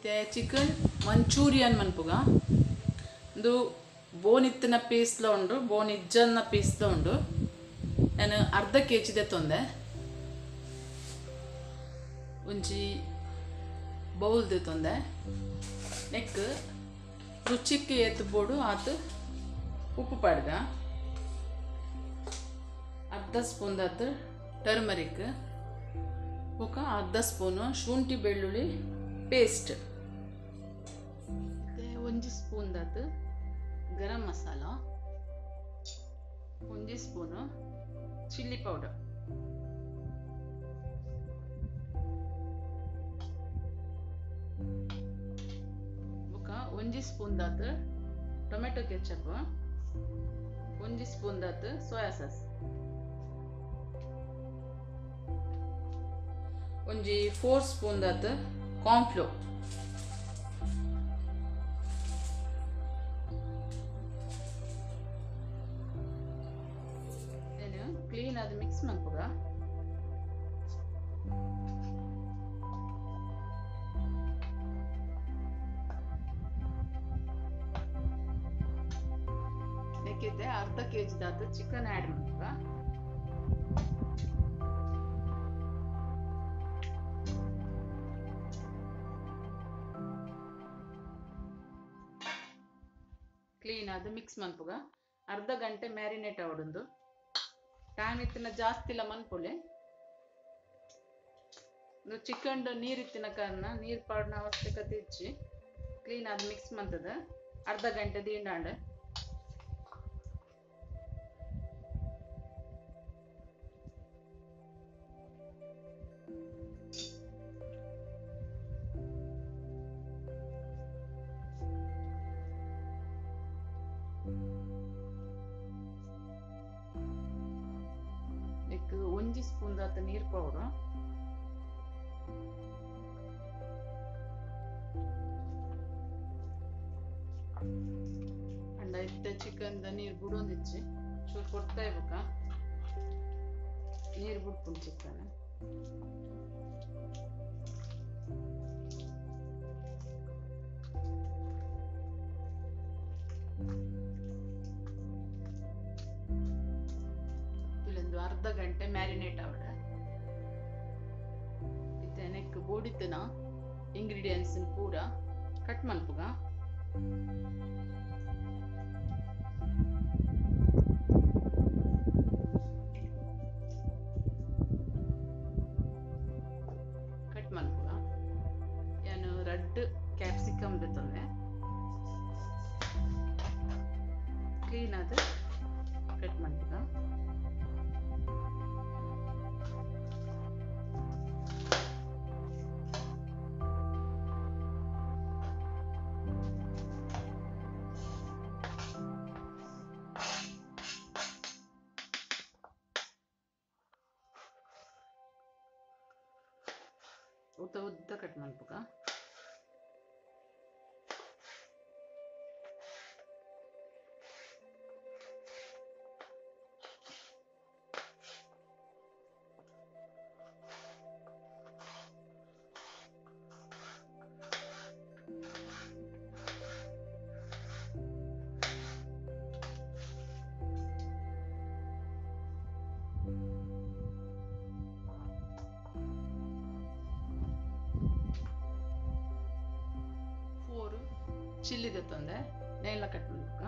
ಇತ್ತೆ chicken manchurian ಮನ್ಪುಗ ಇದು ಬೋನ್ ಇತ್ತಿನ ಪೀಸ್ಲ ಉಂಡು ಬೋನ್ ಇಜ್ಜನ್ನ ಪೀಸ್ಲ ಉಂಡು ನಾನು ಅರ್ಧ ಕೆಜಿದೆ ತೊಂದೆ ಒಂಜಿ ಬೌಲ್ದೆ ತೊಂದೆ ನೆಕ್ ರುಚಿಕ್ಕೆ ಎತ್ತು ಬೋಡು ಆತು ಉಪ್ಪು ಪಾಡ್ಗ ಅರ್ಧ ಸ್ಪೂನ್ ಆತು ಟರ್ಮರಿಕ್ ಬೊಕ ಅರ್ಧ ಸ್ಪೂನು ಶುಂಠಿ ಬೆಳ್ಳುಳ್ಳಿ ಪೇಸ್ಟ್ ಒಂಜಿ ಸ್ಪೂನ್ ಆತು ಗರಂ ಮಸಾಲ ಒಂಜಿ ಸ್ಪೂನು ಚಿಲ್ಲಿ ಪೌಡರ್ ಬೊಕ ಒಂಜಿ ಸ್ಪೂನ್ ಆತು ಟೊಮೆಟೊ ಕೆಚಪ್ ಒಂಜಿ ಸ್ಪೂನ್ ಆತು ಸೋಯಾ ಸಾಸ್ ಒಂಜಿ 4 ಸ್ಪೂನ್ ಆತು ಕಾರ್ನ್ಫ್ಲೋರ್ ಕ್ಲೀನ್ ಆದ ಮಿಕ್ಸ್ ಮಾಡ್ಬೋದ ನೆಕ್ಕಿದ್ದೆ ಅರ್ಧ ಕೆಜಿದಾತು ಚಿಕನ್ ಆ್ಯಡ್ ಮಾಡ್ಬೋದ ಕ್ಲೀನ್ ಆದ ಮಿಕ್ಸ್ ಮನ್ಪುಗ ಅರ್ಧ ಗಂಟೆ ಮ್ಯಾರಿನೇಟ್ ಆವೊಂದು ಟೈಮ್ ಇತ್ತಿನ ಜಾಸ್ತಿ ಇಲ್ಲ ಮನ್ಪೊಲೆ ಚಿಕನ್ ನೀರು ಇತ್ತಿನ ಕಾರಣ ನೀರು ಪಾಡ್ನ ಅವಶ್ಯಕತೆ ಇಚ್ಚಿ ಕ್ಲೀನ್ ಆದ ಮಿಕ್ಸ್ ಮಂತದ ಅರ್ಧ ಗಂಟೆ ದೀಂಡಾಂಡ ಒಂಜಿ ಸ್ಪೂನ್ ಆತ ನೀರು ಪೌಡರ್ ಅಂಡ ಇತ್ತೆ ಚಿಕನ್ ನೀರು ಬಿಡೋದಿಚ್ಚಿ ಚೂರು ಕೊಡ್ತಾ ಇರ್ಬೇಕ ನೀರು ಬಿಡ್ಕೊಂಡು ಚಿಕನ್ ಅರ್ಧ ಗಂಟೆ ಮ್ಯಾರಿನೇಟ್ ಆವಡ ಇತ್ತೆ ನೆಕ್ ಬೋಡಿತ್ತನ ಇಂಗ್ರೀಡಿಯೆಂಟ್ಸ್ ಪೂರ ಕಟ್ ಮಲ್ಪುಗ ಕಟ್ ಮಲ್ಪುಗ ಏನು ರೆಡ್ ಕ್ಯಾಪ್ಸಿಕಮ್ ತೊಂದೆ ಕ್ಲೀನ್ ಆದ ಕಟ್ ಮಲ್ಪುಗ ಉದ್ದ ಕಟ್ ಮಲ್ಪುಗ ಚಿಲ್ಲಿದೆ ತೊಂದೆ ನೆಲ್ಲ ಕಟ್ ಮಾಡ್ಬೇಕ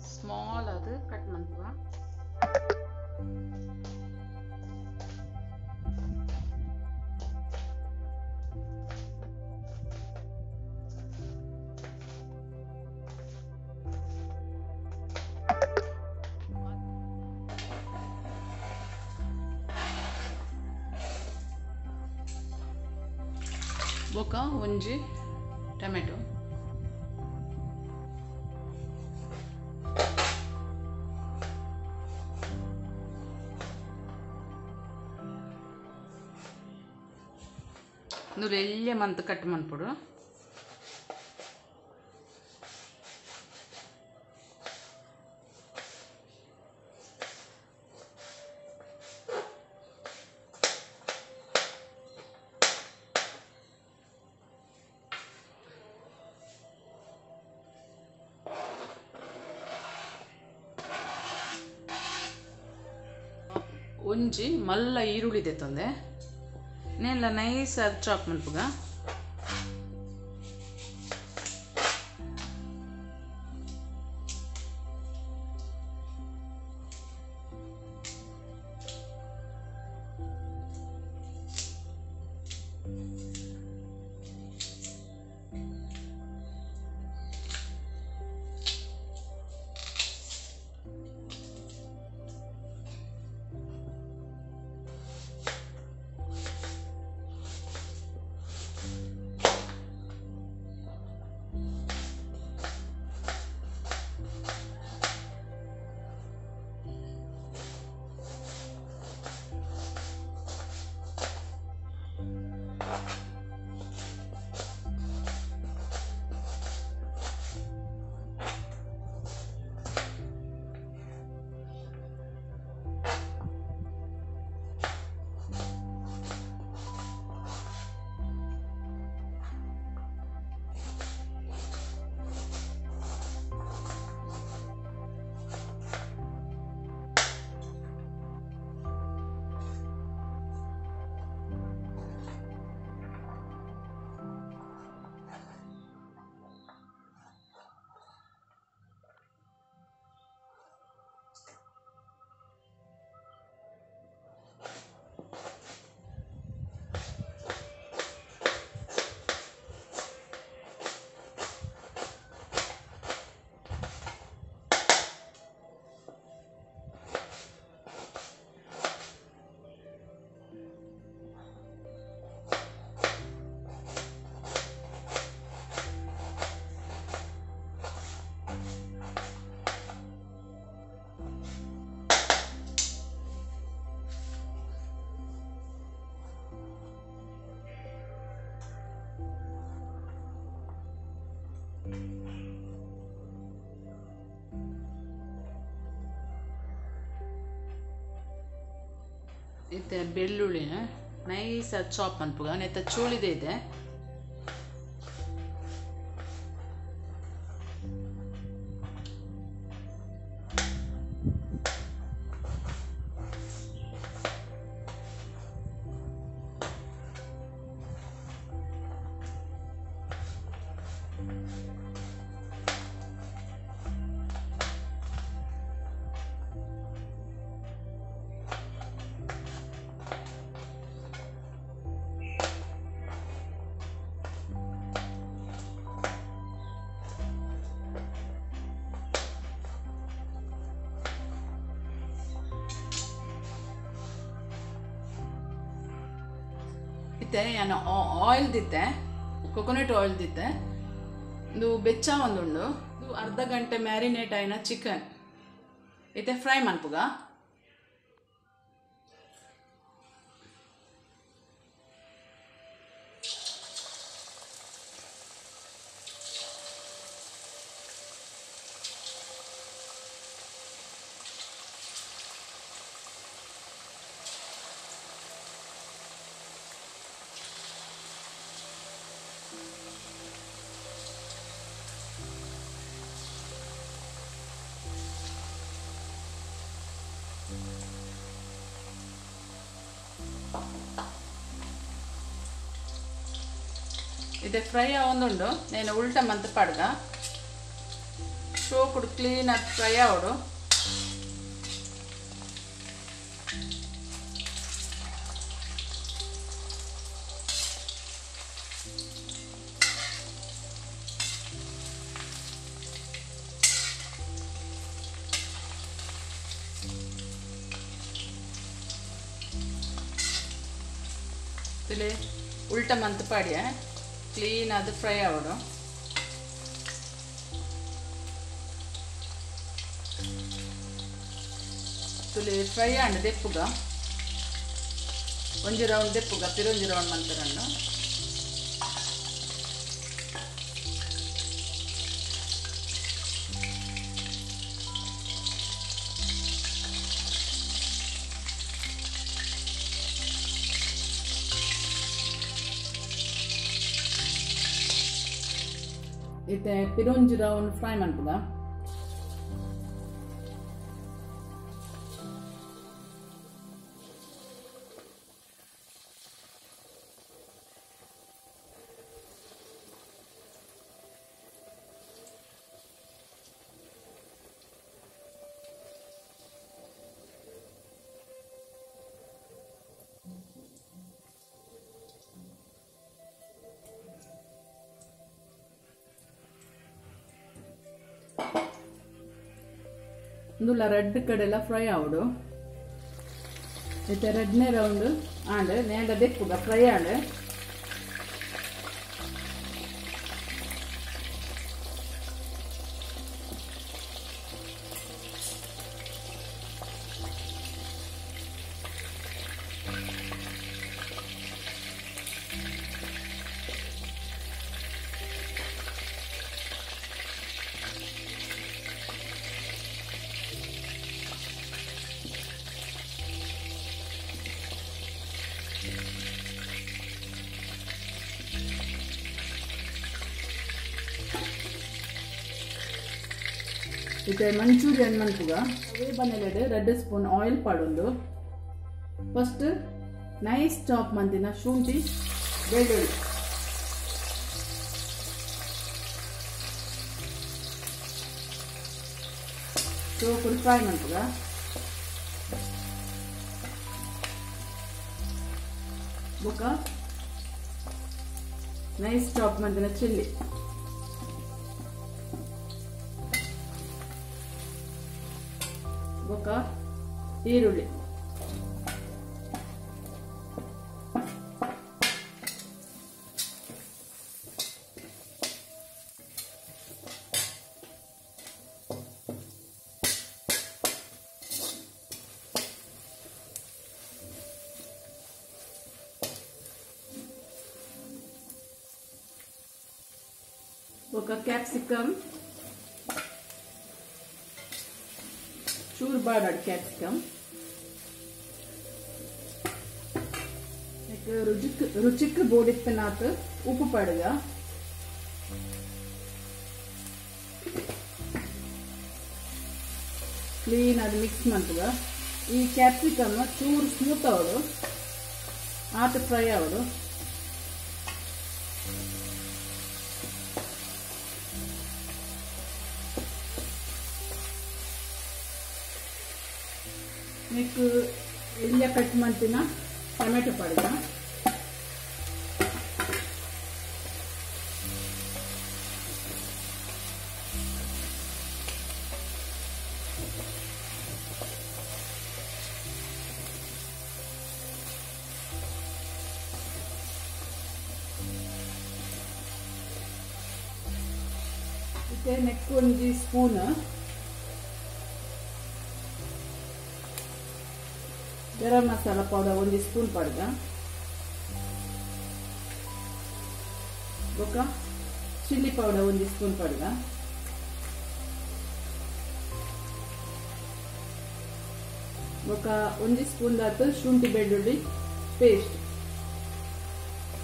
ಸ್ಮಾಲ್ ಅದು ಕಟ್ ಮಾಡ್ತೀವ ಬೊಕ ಒಂಜಿ ಟೊಮೆಟೊ ಇಂದುಲ ಎಲ್ಯ ಮಂತ್ ಕಟ್ ಮನ್ಪುಡು. ಒಂಜಿ ಮಲ್ಲ ಈರುಳ್ಳಿ ದೆತ್ತೊಂದೆ ನೆಲ್ಲ ನೈಸ್ ಅದು ಚಾಪ್ ಮನ್ಪುಗ. ಇತ್ತೆ ಬೆಳ್ಳುಳ್ಳಿನ ನೈಸ್ ಚಾಪ್ ಮನ್ಪುಗ ನೆತ್ತ ಚೂಳಿದೆ ಇದೆ. ಇತ್ತೆ ನಾನು ಆಯಿಲ್ ದಿತ್ತೆ, ಕೊಕೊನಟ್ ಆಯಿಲ್ ದಿತ್ತೆ. ಇದು ಬೆಚ್ಚ ಒಂದುಂಡು, ಇದು ಅರ್ಧ ಗಂಟೆ ಮ್ಯಾರಿನೇಟ್ ಆಯ್ನ ಚಿಕನ್ ಇತ್ತೆ ಫ್ರೈ ಮನ್ಪುಗ. ಇದೆ ಫ್ರೈ ಆವೊಂದುಂಡು నేను ಉಲ್ಟ ಮಂತ್ ಪಡ್ಗ ಶೋಕುಡು ಕ್ಲೀನ್ ಆಗಿ ಫ್ರೈ ಆವಡು. ഇതിൽ ಉಲ್ಟ ಮಂತ್ ಪಾಡ್ಯ ಕ್ಲೀನ್ ಅದು ಫ್ರೈ ಆವಡು. ತುಲಿ ಫ್ರೈ ಆಂಡ್ ದೆಪ್ಪುಗ ಒಂಜಿ ರೌಂಡ್ ದೆಪ್ಪುಗ ಪಿರೊಂಜಿ ರೌಂಡ್ ಮಂತರನ್ನು इते पिरुंज रौंड फ्राई मन्पुग इंदुला रेड कडेला फ्राई आवडु इते रेडने रौंड आंड नेंड दिक्पुग फ्राई आंड इते मंचूरियन मन्पुग अवे बनेलेड रेड स्पून ऑयल पडुंदु फस्ट नैस चाप मंतिन शुंठी बेळ्ळुल्ली so full fry मन्पुग बोक नैस chop मंतिन chilli ఒక ఈరుಳ್ಳಿ ఒక క్యాప్సికమ్ चूर बाडड कैप्सिकम रुचिक बोडित्तनाथ उप्पु पड़ग क्लीन अद मिक्स मन्तुग ई कैप्सिकम चूर स्मूथ आवडु आट फ्राई आवडु नीकु इल्ले कट मंतिन टमाटो पड़ग इते नेक्स्ट ओंजी स्पून गरम मसाला पौडर 1 स्पून पड़ग ఒక चिल्ली पौडर 1 स्पून पड़ग ఒక 1 स्पून दात शुंठी बेळ्ळुल्ली पेस्ट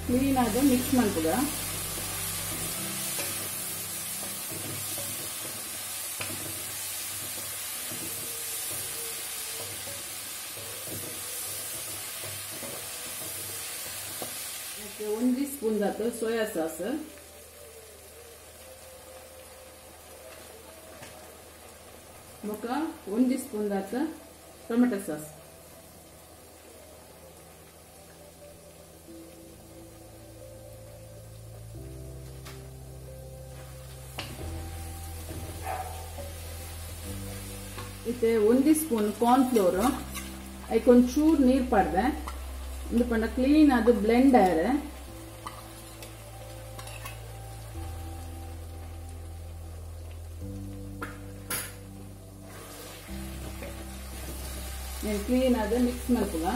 क्लीन आद मिक्स मन्पुग ಒಂದು ಸ್ಪೂನ್ ದಾತು ಸೋಯಾ ಸಾಸ್ ఒక 1 ಸ್ಪೂನ್ ದಾತು ಟೊಮೆಟೊ ಸಾಸ್ इते 1 स्पून कॉर्न फ्लोर आई ಒಂಚೂರು ನೀರು ಪಡ್ದೆ ಒಂದು ಪಂಡ ಕ್ಲೀನ್ ಅದು ಬ್ಲೆಂಡ್ ಆರೆ నేను ಕ್ಲೀನ್ ಅದು ಮಿಕ್ಸ್ ಮಾಡ್ಕುವ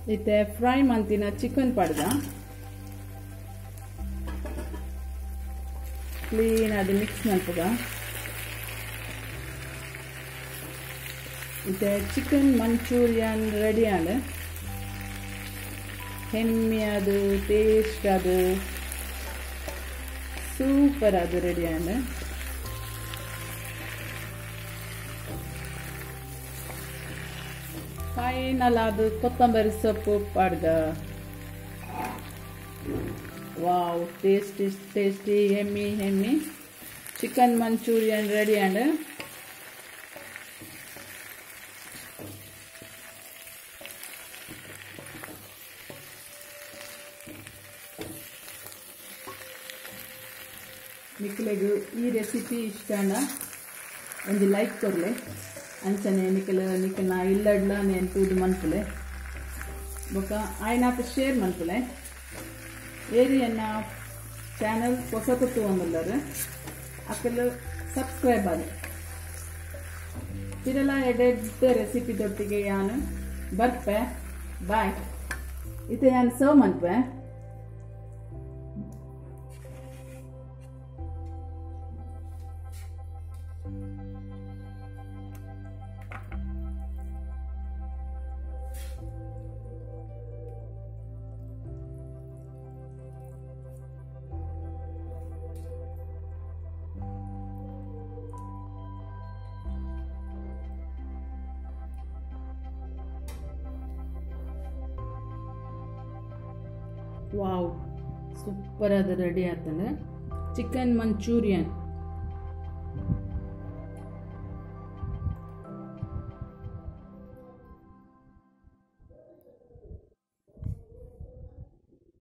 ಇತ್ತೆ ಫ್ರೈ ಮಂತಿನ ಚಿಕನ್ ಪಡ್ದ ಕ್ಲೀನ್ ಅದು ಮಿಕ್ಸ್ ಮಲ್ಪದ ಇತ್ತೆ ಚಿಕನ್ ಮಂಚೂರಿಯನ್ ರೆಡಿ ಆದ ಹೆಮ್ಮೆ ಅದು ಟೇಸ್ಟ್ ಅದು ಸೂಪರ್ ಅದು ರೆಡಿ ಆದ ಫೈನಲ್ ಅದು ಕೊತ್ತಂಬರಿ ಸೊಪ್ಪು ಪಡ್ದ ವಾವ್ ಟೇಸ್ಟಿ ಹೆಮ್ಮಿ ಚಿಕನ್ ಮಂಚೂರಿಯನ್ ರೆಡಿ ಆ್ಯಂಡ್ ನಿಖಿಲೆಗೂ ಈ ರೆಸಿಪಿ ಇಷ್ಟನ ಒಂದು ಲೈಕ್ ಕೊಡಲೆ ಅಂಚನೆ ನಿಖಿಲ ಇಲ್ಲಡ್ಲ నేను ತೂದು ಮನ್ಪುಲೆ ಬೊಕ ಆಯ್ನಾತ ಶೇರ್ ಮನ್ಪುಲೆ ಏರಿ ಅನ್ನ ಚಾನಲ್ ಹೊಸತು ಒಂದಲ್ಲರು ಅಕ್ಕಲು ಸಬ್ಸ್ಕ್ರೈಬ್ ಆದ ಇದೆಲ್ಲ ಎಡೆಡ್ ರೆಸಿಪಿ ದೊಟ್ಟಿಗೆ ಯಾನು ಬರ್ಪೆ ಬಾಯ್ ಇದು ಯಾನು ಸರ್ವ್ ಮನ್ಪೆ ವಾವ್ ಸೂಪರ್ ಅದು ರೆಡಿ ಆತಂದ್ರೆ ಚಿಕನ್ ಮಂಚೂರಿಯನ್